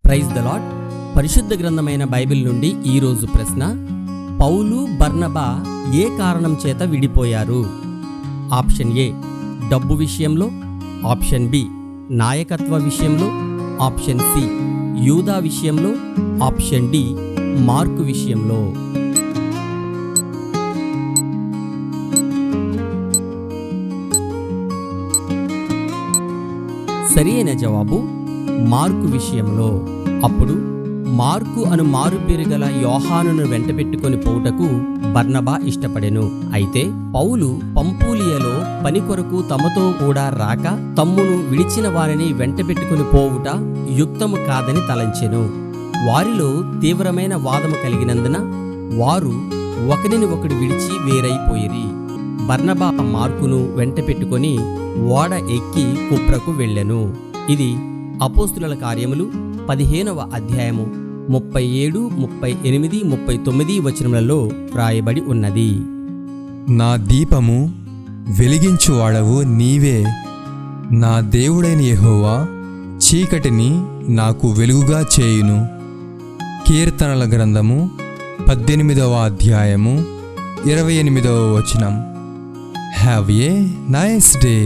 Praise the lord. పరిశుద్ధ గ్రంథమైన Bible నుండి ఈరోజు ప్రశ్న: పౌలు బర్నబా ఏ కారణం చేత విడిపోయారు? ఆప్షన్ ఏ డబ్బు విషయంలో, ఆప్షన్ బి నాయకత్వ విషయంలో, ఆప్షన్ సి యూదా విషయంలో, ఆప్షన్ డి మార్కు విషయంలో. సరియైన జవాబు మార్కు విషయంలో. అప్పుడు మార్కు అను మారుపేరు గల యోహానును వెంటబెట్టుకొని పోవుటకు బర్నబా ఇష్టపడెను. అయితే పౌలు పంఫూలియలో పని కొరకు తమతో కూడా రాక తమ్మును విడిచిన వారిని వెంటబెట్టుకొని పోవుట యుక్తము కాదని తలంచెను. వారిలో తీవ్రమైన వాదము కలిగినందున వారు ఒకరిని ఒకడు విడిచి వేరైపోయిరి. బర్నబా మార్కును వెంటపెట్టుకొని ఓడ ఎక్కి కుప్రకు వెళ్ళెను. ఇది అపోస్తుల కార్యములు 15వ అధ్యాయము 37, 38, 39 వచనములలో వ్రాయబడి ఉన్నది. నా దీపము వెలిగించువాడవు నీవే, నా దేవుడైన యెహోవా చీకటిని నాకు వెలుగుగా చేయును. కీర్తనల గ్రంథము 18వ అధ్యాయము 28వ వచనం. Have a nice day.